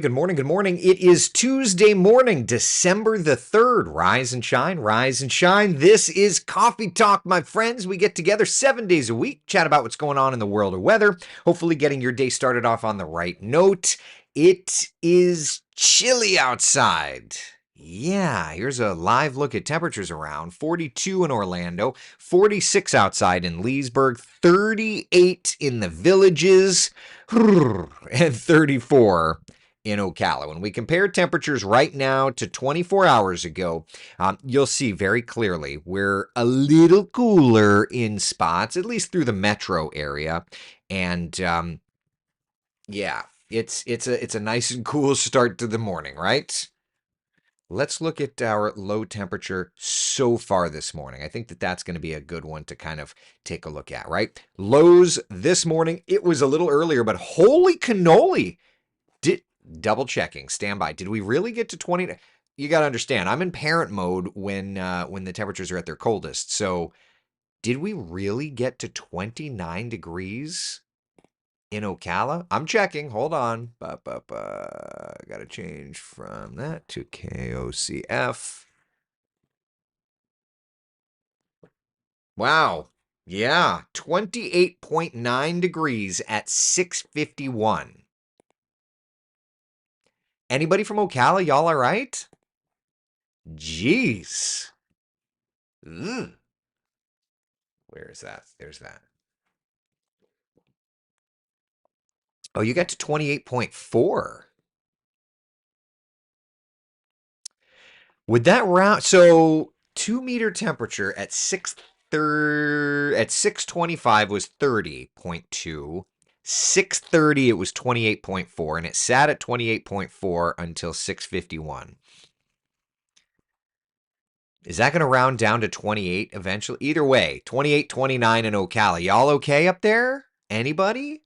Good morning. Good morning. It is Tuesday morning, December the 3rd. Rise and shine, rise and shine. This is Coffee Talk, my friends. We get together 7 days a week, chat about what's going on in the world of weather, hopefully getting your day started off on the right note. It is chilly outside. Yeah, here's a live look at temperatures around 42 in Orlando, 46 outside in Leesburg, 38 in the Villages, and 34 in Ocala. When we compare temperatures right now to 24 hours ago, you'll see very clearly we're a little cooler in spots, at least through the metro area. And yeah, it's a nice and cool start to the morning, right? Let's look at our low temperature so far this morning. I think that that's going to be a good one to kind of take a look at, right? Lows this morning, it was a little earlier, but holy cannoli. Did double checking, stand by. Did we really get to 20? You got to understand, I'm in parent mode when the temperatures are at their coldest. So, did we really get to 29 degrees in Ocala? I'm checking. Hold on. Got to change from that to KOCF. Wow. Yeah, 28.9 degrees at 6:51. Anybody from Ocala, y'all all right? Jeez. Ugh. Where is that? There's that. Oh, you got to 28.4. Would that round so 2 meter temperature at 625 was 30.2. 630 it was 28.4 and it sat at 28.4 until 651. Is that going to round down to 28 eventually? Either way, 28, 29 in Ocala. Y'all okay up there? Anybody?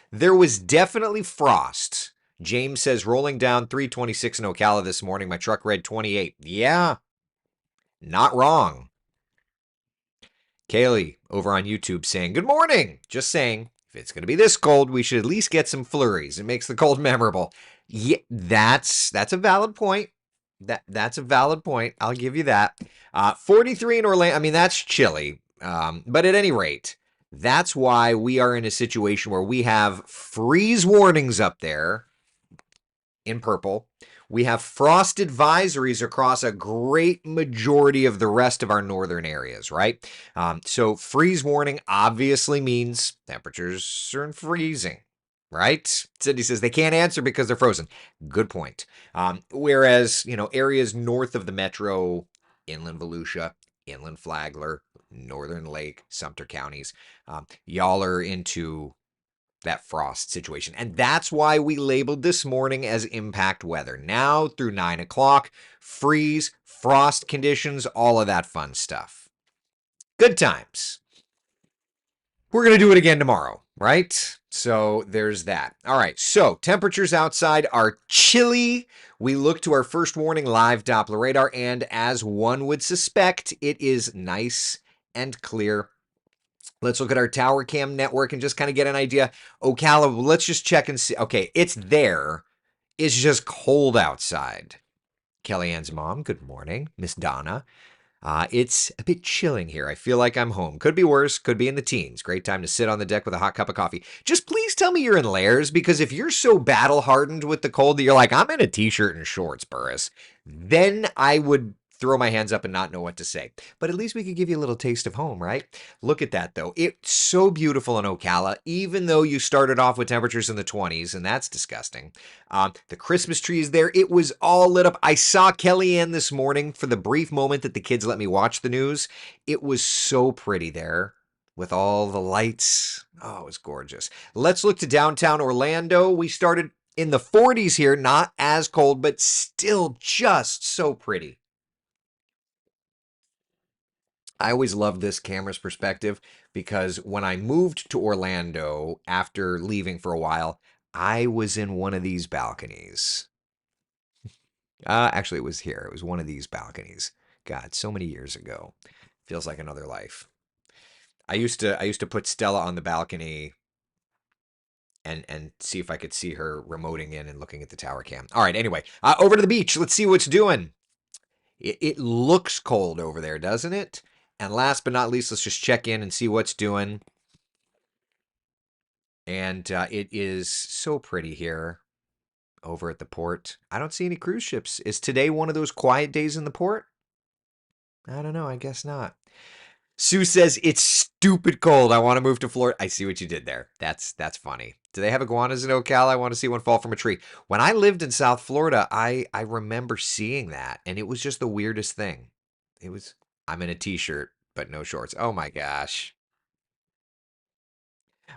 There was definitely frost. James says rolling down 326 in Ocala this morning. My truck read 28. Yeah, not wrong. Kaylee over on YouTube saying, "Good morning." Just saying, if it's going to be this cold, we should at least get some flurries. It makes the cold memorable. Yeah, that's a valid point. That's a valid point. I'll give you that. 43 in Orlando. I mean, that's chilly. But at any rate, that's why we are in a situation where we have freeze warnings up there in purple. We have frost advisories across a great majority of the rest of our northern areas, right? So freeze warning obviously means temperatures are freezing, right? Cindy says they can't answer because they're frozen. Good point. Whereas, areas north of the metro, inland Volusia, inland Flagler, Northern Lake, Sumter counties, y'all are into that frost situation. And that's why we labeled this morning as impact weather. Now through 9 o'clock, freeze, frost conditions, all of that fun stuff. Good times. We're going to do it again tomorrow, right? So there's that. All right. So temperatures outside are chilly. We look to our first warning live Doppler radar, and as one would suspect, it is nice and clear. Let's look at our tower cam network and just kind of get an idea. Ocala, let's just check and see. Okay, it's there. It's just cold outside. Kellyanne's mom, good morning. Miss Donna. It's a bit chilling here. I feel like I'm home. Could be worse. Could be in the teens. Great time to sit on the deck with a hot cup of coffee. Just please tell me you're in layers, because if you're so battle hardened with the cold that you're like, I'm in a t-shirt and shorts, Burris, then I would throw my hands up and not know what to say. But at least we could give you a little taste of home, right? Look at that, though. It's so beautiful in Ocala, even though you started off with temperatures in the 20s, and that's disgusting. The Christmas tree is there. It was all lit up. I saw Kellyanne this morning for the brief moment that the kids let me watch the news. It was so pretty there with all the lights. Oh, it was gorgeous. Let's look to downtown Orlando. We started in the 40s here, not as cold, but still just so pretty. I always loved this camera's perspective because when I moved to Orlando after leaving for a while, I was in one of these balconies. Actually, it was here. It was one of these balconies. God, so many years ago. Feels like another life. I used to put Stella on the balcony and see if I could see her remoting in and looking at the tower cam. All right, anyway, over to the beach. Let's see what's doing. It looks cold over there, doesn't it? And last but not least, let's just check in and see what's doing. And it is so pretty here over at the port. I don't see any cruise ships. Is today one of those quiet days in the port? I don't know. I guess not. Sue says it's stupid cold. I want to move to Florida. I see what you did there. That's funny. Do they have iguanas in Ocala? I want to see one fall from a tree. When I lived in South Florida, I remember seeing that, and it was just the weirdest thing. It was I'm in a t-shirt but no shorts. Oh my gosh.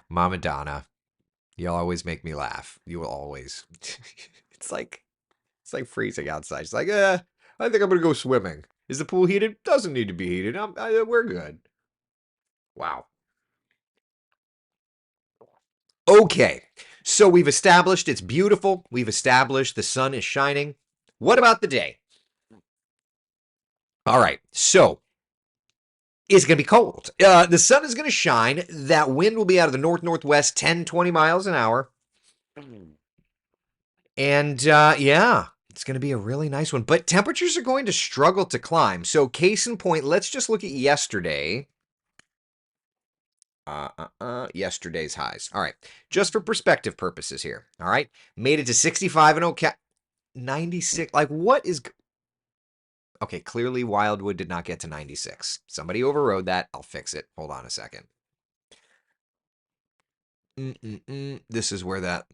Mama Donna, you'll always make me laugh. You will always. it's like it's like freezing outside. It's like, I think I'm gonna go swimming. Is the pool heated? Doesn't need to be heated. We're good. Wow. Okay, so we've established it's beautiful. We've established the sun is shining. What about the day? All right, so it's going to be cold. The sun is going to shine. That wind will be out of the north-northwest, 10, 20 miles an hour. And yeah, it's going to be a really nice one. But temperatures are going to struggle to climb. So case in point, let's just look at yesterday. Yesterday's highs. All right. Just for perspective purposes here. All right. Made it to 65 in Ocala. 96. Like, what is... Okay, clearly Wildwood did not get to 96. Somebody overrode that. I'll fix it. Hold on a second. This is where that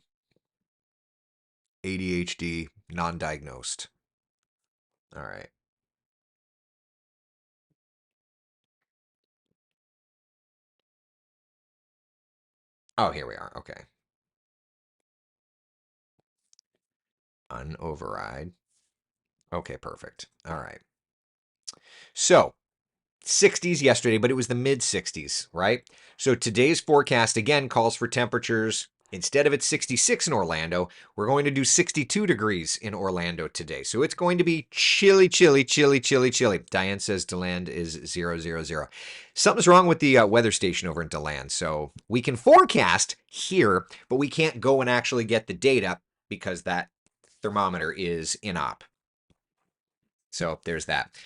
ADHD non-diagnosed. All right. Oh, here we are. Okay. Unoverride. Okay, perfect. All right. So, 60s yesterday, but it was the mid 60s, right? So today's forecast again calls for temperatures. Instead of at 66 in Orlando, we're going to do 62 degrees in Orlando today. So it's going to be chilly, chilly, chilly, chilly, chilly. Diane says DeLand is 000. Something's wrong with the weather station over in DeLand. So we can forecast here, but we can't go and actually get the data because that thermometer is in op. So there's that.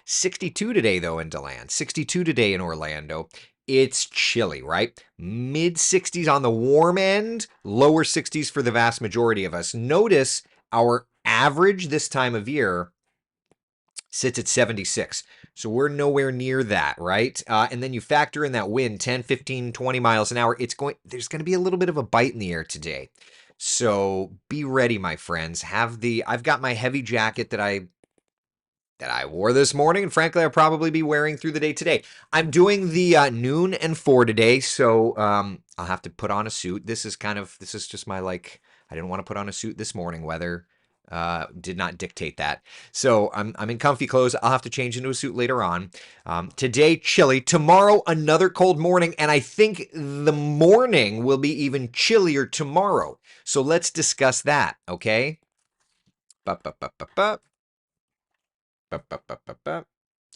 62 today, though, in DeLand. 62 today in Orlando. It's chilly, right? Mid 60s on the warm end, lower 60s for the vast majority of us. Notice our average this time of year sits at 76. So we're nowhere near that, right? And then you factor in that wind, 10, 15, 20 miles an hour. There's going to be a little bit of a bite in the air today. So be ready, my friends. I've got my heavy jacket that I wore this morning, and frankly, I'll probably be wearing through the day today. I'm doing the noon and 4 today, so I'll have to put on a suit. This is just my, like, I didn't want to put on a suit this morning. Weather did not dictate that. So I'm in comfy clothes. I'll have to change into a suit later on. Today, chilly. Tomorrow, another cold morning, and I think the morning will be even chillier tomorrow. So let's discuss that, okay? All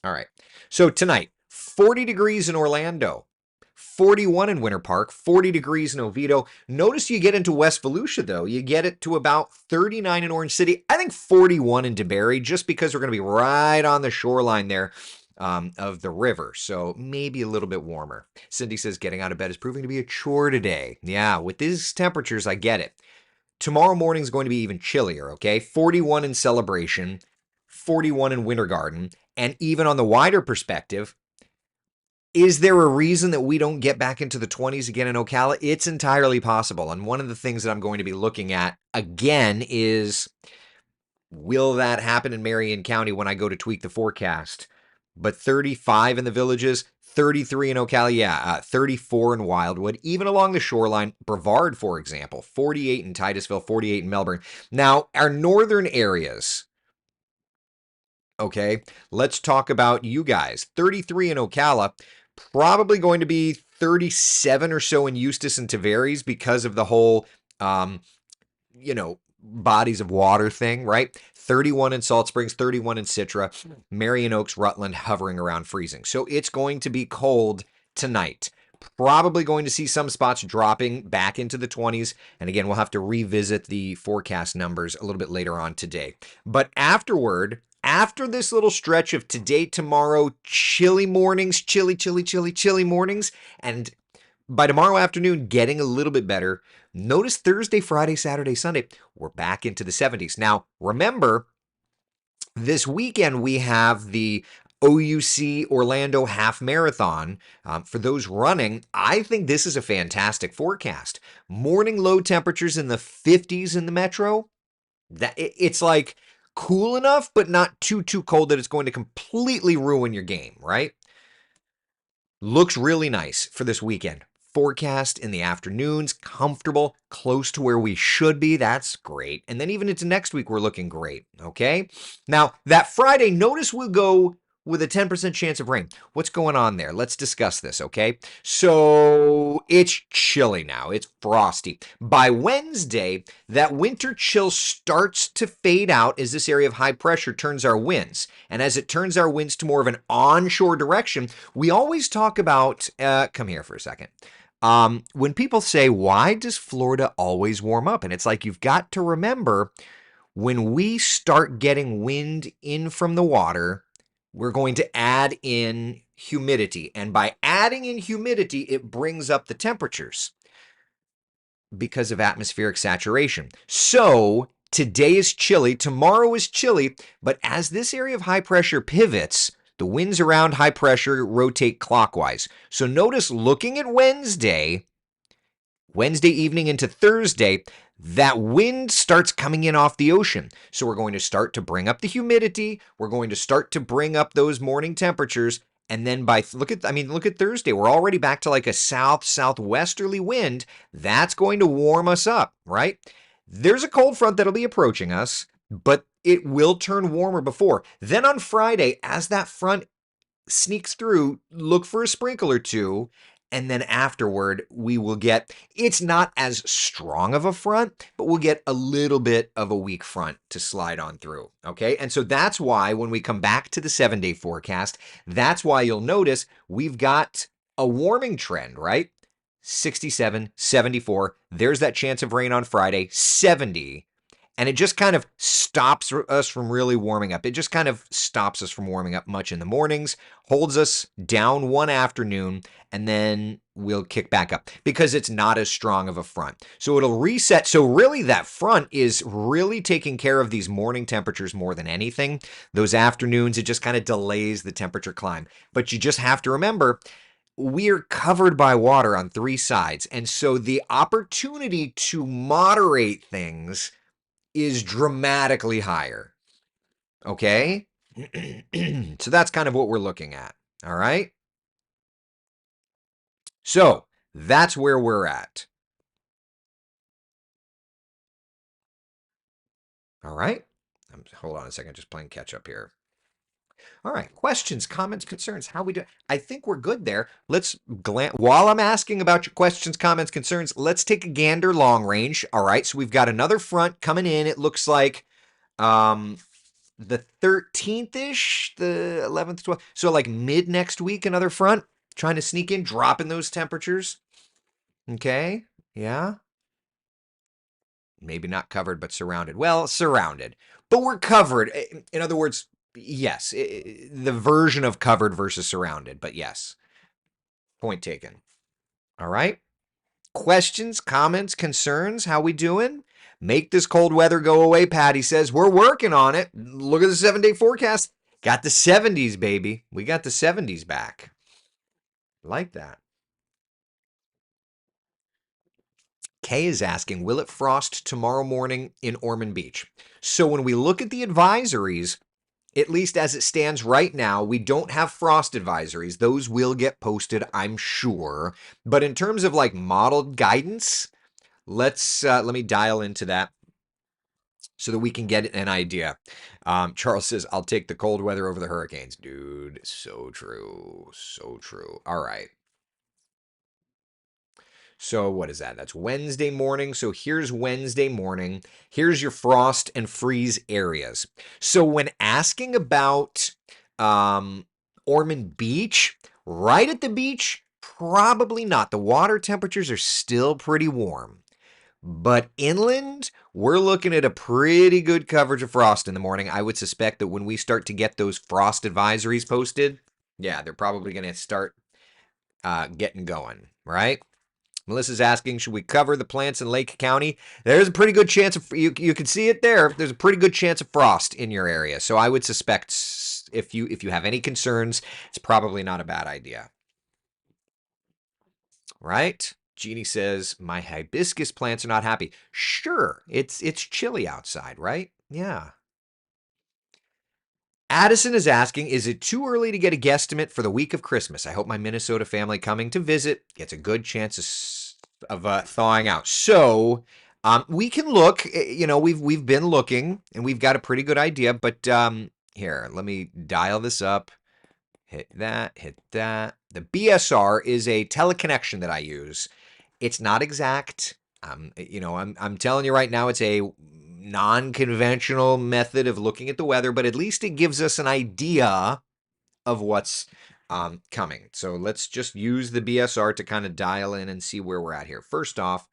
right. So tonight, 40 degrees in Orlando, 41 in Winter Park, 40 degrees in Oviedo. Notice you get into West Volusia, though. You get it to about 39 in Orange City. I think 41 in DeBary, just because we're going to be right on the shoreline there of the river. So maybe a little bit warmer. Cindy says getting out of bed is proving to be a chore today. Yeah, with these temperatures, I get it. Tomorrow morning is going to be even chillier, okay? 41 in Celebration, 41 in Winter Garden, and even on the wider perspective, is there a reason that we don't get back into the 20s again in Ocala? It's entirely possible. And one of the things that I'm going to be looking at again is, will that happen in Marion County when I go to tweak the forecast? But 35 in the Villages, 33 in Ocala, 34 in Wildwood, even along the shoreline. Brevard, for example, 48 in Titusville, 48 in Melbourne. Now, our northern areas, okay, let's talk about you guys. 33 in Ocala, probably going to be 37 or so in Eustis and Tavares because of the whole, bodies of water thing, right? 31 in Salt Springs, 31 in Citra, Marion Oaks, Rutland hovering around freezing. So it's going to be cold tonight. Probably going to see some spots dropping back into the 20s. And again, we'll have to revisit the forecast numbers a little bit later on today. But afterward, after this little stretch of today, tomorrow, chilly mornings, chilly mornings, and by tomorrow afternoon, getting a little bit better. Notice Thursday, Friday, Saturday, Sunday, we're back into the 70s. Now, remember, this weekend we have the OUC Orlando Half Marathon. For those running, I think this is a fantastic forecast. Morning low temperatures in the 50s in the metro. It's like cool enough, but not too cold that it's going to completely ruin your game, right? Looks really nice for this weekend. Forecast in the afternoons, comfortable, close to where we should be. That's great. And then even into next week, we're looking great. Okay. Now, that Friday, notice we'll go with a 10% chance of rain. What's going on there? Let's discuss this, okay? So it's chilly now. It's frosty. By Wednesday, that winter chill starts to fade out as this area of high pressure turns our winds. And as it turns our winds to more of an onshore direction, we always talk about, come here for a second. When people say, why does Florida always warm up? And it's like, you've got to remember when we start getting wind in from the water, we're going to add in humidity. And by adding in humidity, it brings up the temperatures because of atmospheric saturation. So today is chilly, tomorrow is chilly, but as this area of high pressure pivots, the winds around high pressure rotate clockwise. So notice looking at Wednesday evening into Thursday, that wind starts coming in off the ocean. So we're going to start to bring up the humidity. We're going to start to bring up those morning temperatures. And then look at Thursday. We're already back to like a southwesterly wind. That's going to warm us up, right? There's a cold front that'll be approaching us, but it will turn warmer before. Then on Friday, as that front sneaks through, look for a sprinkle or two. And then afterward, we will get, it's not as strong of a front, but we'll get a little bit of a weak front to slide on through. Okay. And so that's why when we come back to the 7-day forecast, that's why you'll notice we've got a warming trend, right? 67, 74. There's that chance of rain on Friday, 70. And it just kind of stops us from really warming up. It just kind of stops us from warming up much in the mornings, holds us down one afternoon, and then we'll kick back up because it's not as strong of a front. So it'll reset. So really that front is really taking care of these morning temperatures more than anything. Those afternoons, it just kind of delays the temperature climb. But you just have to remember, we're covered by water on three sides. And so the opportunity to moderate things is dramatically higher. Okay? So that's kind of what we're looking at. All right? So that's where we're at. All right? Hold on a second, just playing catch up here. All right, questions, comments, concerns. How we do? I think we're good there. Let's while I'm asking about your questions, comments, concerns, let's take a gander long range. All right, so we've got another front coming in. It looks like the 13th-ish, the 11th, 12th. So like mid next week, another front trying to sneak in, dropping those temperatures. Okay, yeah. Maybe not covered, but surrounded. Well, surrounded, but we're covered. In other words, yes, the version of covered versus surrounded, but yes. Point taken. All right. Questions, comments, concerns? How we doing? Make this cold weather go away, Patty says. We're working on it. Look at the 7-day forecast. Got the 70s, baby. We got the 70s back. Like that. Kay is asking, will it frost tomorrow morning in Ormond Beach? So when we look at the advisories, at least as it stands right now, we don't have frost advisories. Those will get posted, I'm sure. But in terms of like modeled guidance, let me dial into that so that we can get an idea. Charles says, I'll take the cold weather over the hurricanes. Dude, so true. So true. All right. So what is that? That's Wednesday morning. So here's Wednesday morning. Here's your frost and freeze areas. So when asking about Ormond Beach, right at the beach, Probably not. The water temperatures are still pretty warm. But inland, we're looking at a pretty good coverage of frost in the morning. I would suspect that when we start to get those frost advisories posted, yeah, they're probably going to start getting going, right? Melissa's asking, should we cover the plants in Lake County? There's a pretty good chance of you can see it there. There's a pretty good chance of frost in your area. So I would suspect if you have any concerns, it's probably not a bad idea. Right? Jeannie says, my hibiscus plants are not happy. Sure, it's chilly outside, right? Yeah. Addison is asking, is it too early to get a guesstimate for the week of Christmas? I hope my Minnesota family coming to visit gets a good chance of thawing out. So we can look. We've been looking and we've got a pretty good idea. But here, let me dial this up. Hit that. Hit that. The BSR is a teleconnection that I use. It's not exact. I'm telling you right now, it's a non-conventional method of looking at the weather, but at least it gives us an idea of what's coming. So let's just use the BSR to kind of dial in and see where we're at here. First off,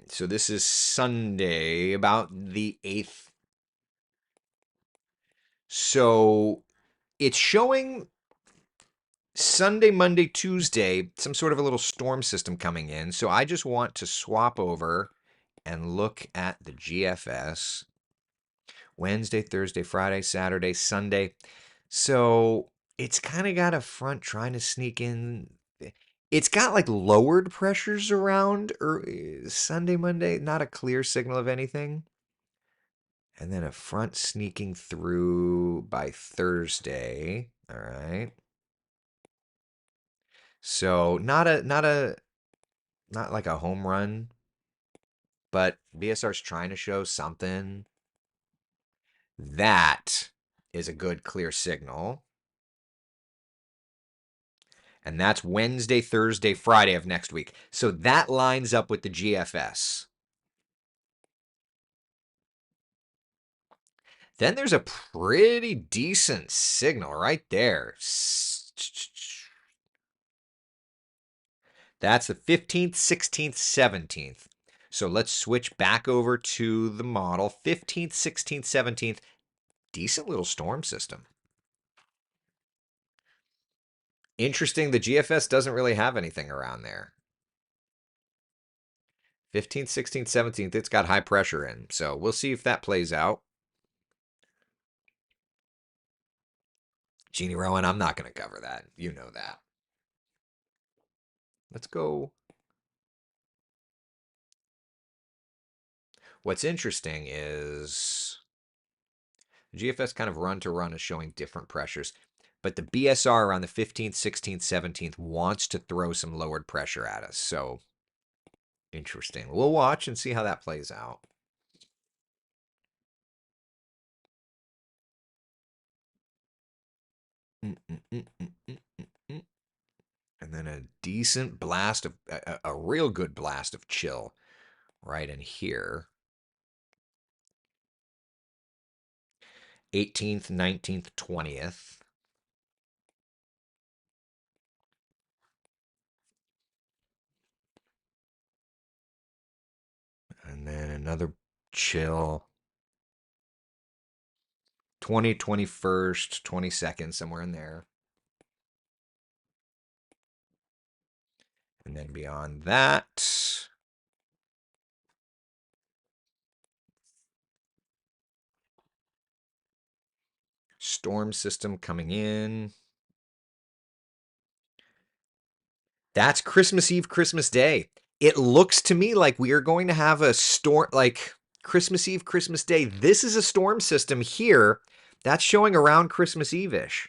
so this is Sunday, about the 8th. So it's showing Sunday, Monday, Tuesday, some sort of a little storm system coming in. So I just want to swap over and look at the GFS. Wednesday, Thursday, Friday, Saturday, Sunday. So it's kind of got a front trying to sneak in. It's got like lowered pressures around Sunday, Monday, not a clear signal of anything. And then a front sneaking through by Thursday. All right. So not like a home run, but BSR's trying to show something. That is a good clear signal. And that's Wednesday, Thursday, Friday of next week. So that lines up with the GFS. Then there's a pretty decent signal right there. That's the 15th, 16th, 17th. So let's switch back over to the model. 15th, 16th, 17th. Decent little storm system. Interesting, the GFS doesn't really have anything around there. 15th, 16th, 17th, it's got high pressure in. So we'll see if that plays out. Jeannie Rowan, I'm not going to cover that. You know that. Let's go. What's interesting is GFS kind of run to run is showing different pressures, but the BSR around the 15th, 16th, 17th wants to throw some lowered pressure at us. So interesting. We'll watch and see how that plays out. And then a decent blast of a real good blast of chill right in here. 18th, 19th, 20th. And then another chill. 20, 21st, 22nd, somewhere in there. And then beyond that, storm system coming in. That's Christmas Eve, Christmas Day. It looks to me like we are going to have a storm, like Christmas Eve, Christmas Day. This is a storm system here that's showing around Christmas Eve-ish.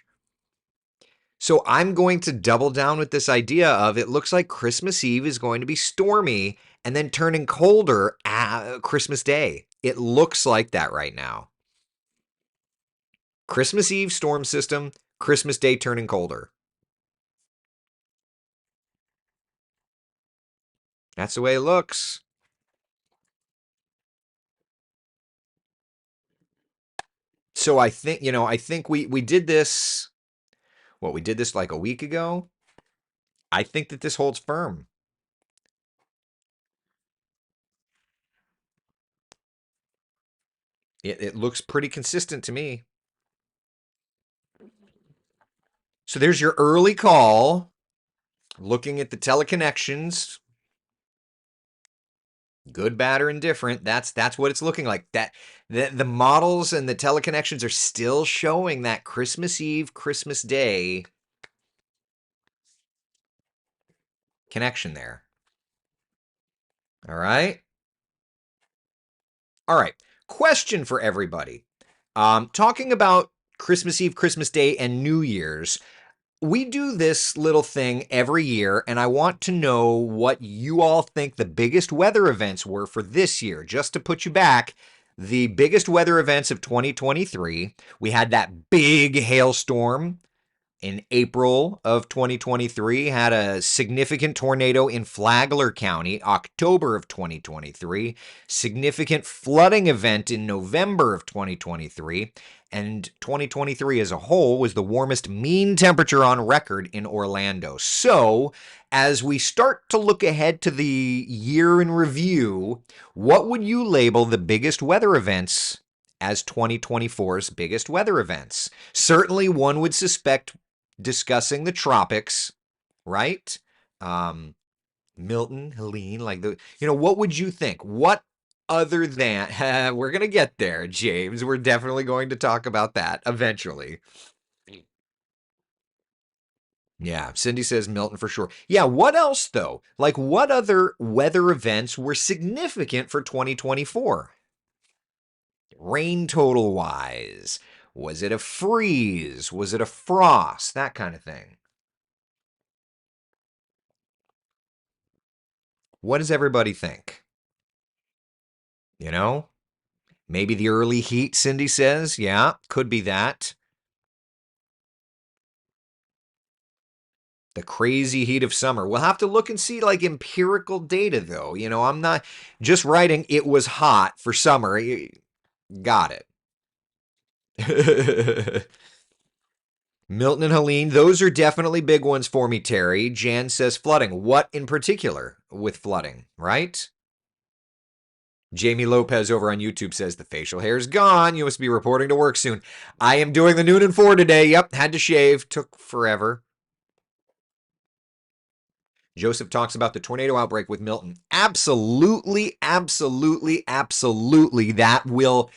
So I'm going to double down with this idea of it looks like Christmas Eve is going to be stormy and then turning colder at Christmas Day. It looks like that right now. Christmas Eve storm system, Christmas Day turning colder. That's the way it looks. So I think we did this What, we did this like a week ago? I think that this holds firm. It looks pretty consistent to me. So there's your early call. Looking at the teleconnections, good, bad, or indifferent. That's what it's looking like. That the models and the teleconnections are still showing that Christmas Eve, Christmas Day connection there. All right. All right. Question for everybody. Talking about Christmas Eve, Christmas Day, and New Year's. We do this little thing every year, and I want to know what you all think the biggest weather events were for this year. Just to put you back, the biggest weather events of 2023, we had that big hailstorm in April of 2023, had a significant tornado in Flagler County, October of 2023, significant flooding event in November of 2023, and 2023 as a whole was the warmest mean temperature on record in Orlando. So, as we start to look ahead to the year in review, what would you label the biggest weather events as 2024's biggest weather events? Certainly, one would suspect discussing the tropics, right? Um, Milton, Helene, like what would you think? What other than, we're going to get there, James. We're definitely going to talk about that eventually. Yeah, Cindy says Milton for sure. Yeah, what else though? Like, what other weather events were significant for 2024? Rain total wise. Was it a freeze? Was it a frost? That kind of thing. What does everybody think? You know? Maybe the early heat, Cindy says. Yeah, could be that. The crazy heat of summer. We'll have to look and see like empirical data though. I'm not just writing it was hot for summer. Got it. Milton and Helene, those are definitely big ones for me, Terry. Jan says flooding. What in particular with flooding, right? Jamie Lopez over on YouTube says the facial hair is gone. You must be reporting to work soon. I am doing the noon and 4 today. Yep, had to shave. Took forever. Joseph talks about the tornado outbreak with Milton. Absolutely, absolutely, absolutely. That will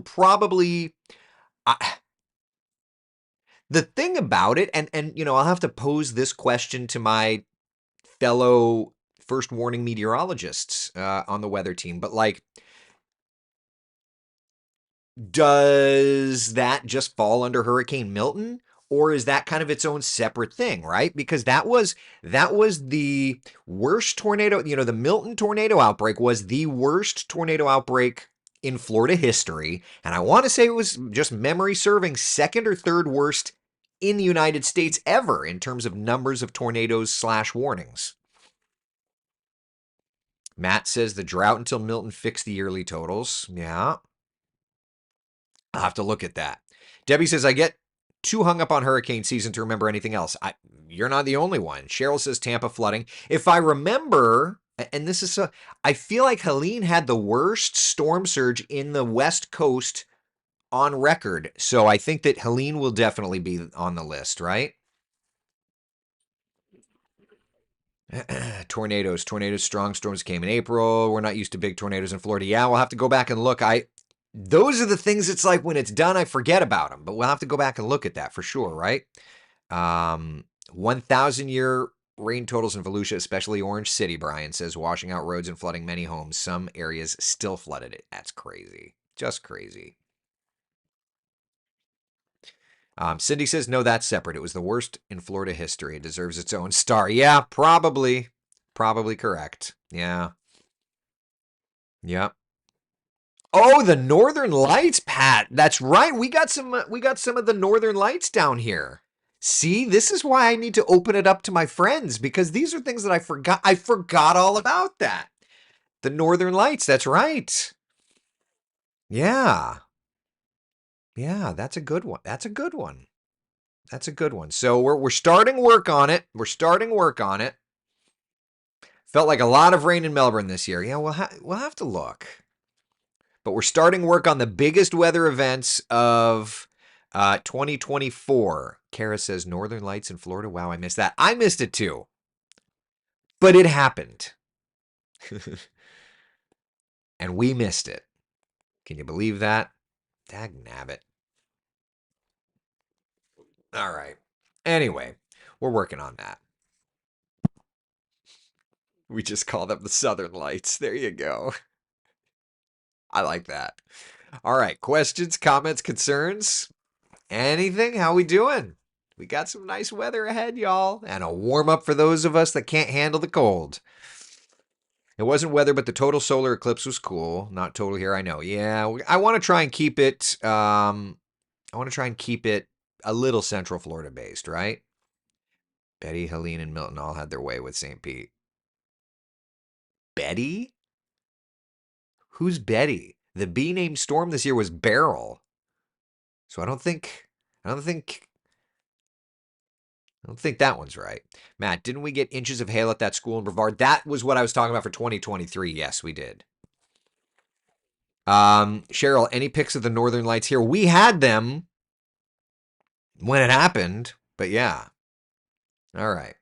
probably the thing about it, and I'll have to pose this question to my fellow first warning meteorologists on the weather team, but like, does that just fall under Hurricane Milton? Or is that kind of its own separate thing, right? Because that was the worst tornado. The Milton tornado outbreak was the worst tornado outbreak in Florida history, and I want to say it was, just memory serving, second or third worst in the United States ever in terms of numbers of tornadoes/warnings. Matt says the drought until Milton fixed the yearly totals. Yeah. I'll have to look at that. Debbie says, I get too hung up on hurricane season to remember anything else. You're not the only one. Cheryl says Tampa flooding. If I remember, and this is, I feel like Helene had the worst storm surge in the West Coast on record. So I think that Helene will definitely be on the list, right? Tornadoes, strong storms came in April. We're not used to big tornadoes in Florida. Yeah, we'll have to go back and look. Those are the things, it's like when it's done, I forget about them, but we'll have to go back and look at that for sure, right? 1,000-year rain totals in Volusia, especially Orange City, Brian says, washing out roads and flooding many homes. Some areas still flooded it. That's crazy. Just crazy. Cindy says, no, that's separate. It was the worst in Florida history. It deserves its own star. Yeah, probably. Probably correct. Yeah. Yep. Oh, the Northern Lights, Pat. That's right. We got some of the Northern Lights down here. See, this is why I need to open it up to my friends, because these are things that I forgot. I forgot all about that. The Northern Lights, that's right. Yeah. Yeah, that's a good one. That's a good one. That's a good one. So we're starting work on it. We're starting work on it. Felt like a lot of rain in Melbourne this year. Yeah, we'll have to look. But we're starting work on the biggest weather events of 2024. Kara says Northern Lights in Florida. Wow, I missed that. I missed it too. But it happened. And we missed it. Can you believe that? Dag nabbit. All right. Anyway, we're working on that. We just call them the Southern Lights. There you go. I like that. All right. Questions, comments, concerns? Anything? How we doing? We got some nice weather ahead, y'all, and a warm up for those of us that can't handle the cold. It wasn't weather, but the total solar eclipse was cool. Not total here, I know. Yeah, I want to try and keep it. I want to try and keep it a little Central Florida based, right? Betty, Helene, and Milton all had their way with St. Pete. Betty? Who's Betty? The bee named Storm this year was Beryl. So I don't think that one's right. Matt, didn't we get inches of hail at that school in Brevard? That was what I was talking about for 2023. Yes, we did. Cheryl, any pics of the Northern Lights here? We had them when it happened, but yeah. All right.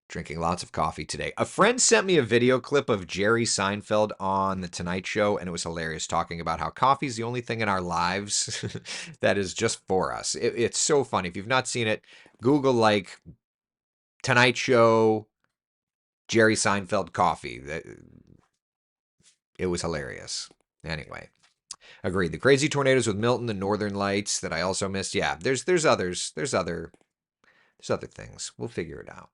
Drinking lots of coffee today. A friend sent me a video clip of Jerry Seinfeld on The Tonight Show, and it was hilarious, talking about how coffee is the only thing in our lives that is just for us. It's so funny. If you've not seen it, Google like Tonight Show, Jerry Seinfeld coffee. It was hilarious. Anyway, agreed. The crazy tornadoes with Milton, the Northern Lights that I also missed. Yeah, there's others. There's other things. We'll figure it out.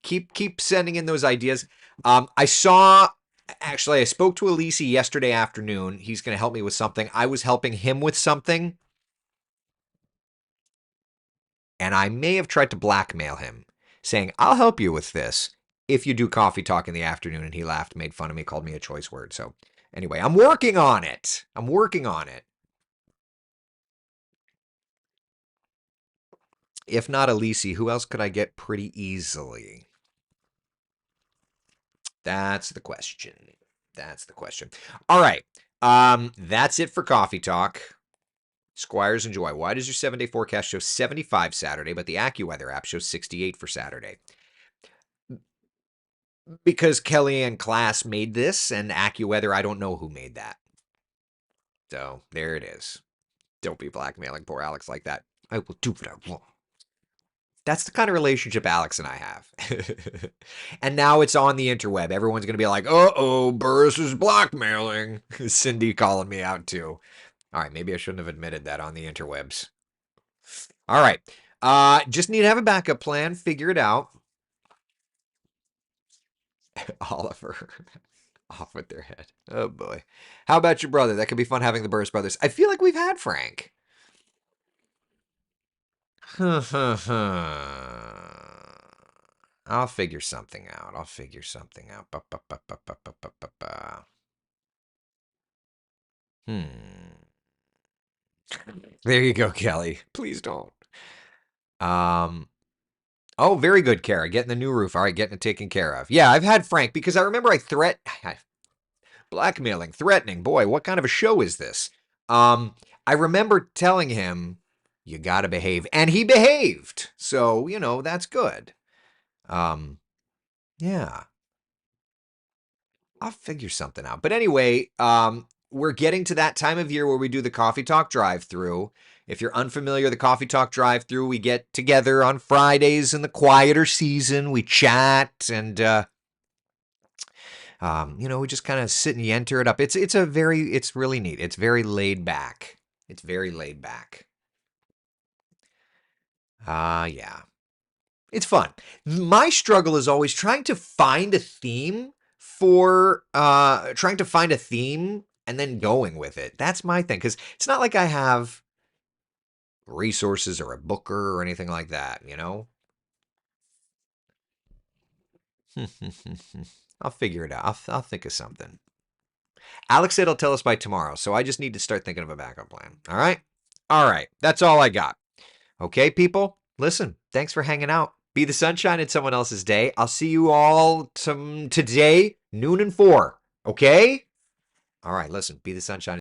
Keep sending in those ideas. I spoke to Elise yesterday afternoon. He's going to help me with something. I was helping him with something, and I may have tried to blackmail him, saying, I'll help you with this if you do coffee talk in the afternoon. And he laughed, made fun of me, called me a choice word. So anyway, I'm working on it. If not Elise, who else could I get pretty easily? That's the question. All right. That's it for coffee talk. Squires and Joy, why does your 7-day forecast show 75 Saturday, but the AccuWeather app shows 68 for Saturday? Because Kellyanne Class made this, and AccuWeather, I don't know who made that. So there it is. Don't be blackmailing poor Alex like that. I will do what I want. That's the kind of relationship Alex and I have. And now it's on the interweb. Everyone's going to be like, uh-oh, Burris is blackmailing. Cindy calling me out too. All right, maybe I shouldn't have admitted that on the interwebs. All right. Just need to have a backup plan. Figure it out. Oliver. Off with their head. Oh, boy. How about your brother? That could be fun having the Burris brothers. I feel like we've had Frank. I'll figure something out. Ba, ba, ba, ba, ba, ba, ba, ba. There you go, Kelly. Please don't. Oh, very good, Kara. Getting the new roof. All right, getting it taken care of. Yeah, I've had Frank because I remember blackmailing, threatening. Boy, what kind of a show is this? I remember telling him, you got to behave. And he behaved. So, that's good. Yeah. I'll figure something out. But anyway, we're getting to that time of year where we do the Coffee Talk drive-through. If you're unfamiliar, the Coffee Talk drive-through, we get together on Fridays in the quieter season. We chat and, we just kind of sit and enter it up. It's really neat. It's very laid back. Yeah. It's fun. My struggle is always trying to find a theme and then going with it. That's my thing, because it's not like I have resources or a booker or anything like that, I'll figure it out. I'll think of something. Alex said he'll tell us by tomorrow, so I just need to start thinking of a backup plan. All right? All right. That's all I got. Okay, people? Listen, thanks for hanging out. Be the sunshine in someone else's day. I'll see you all today, noon and 4. Okay? All right, listen, be the sunshine.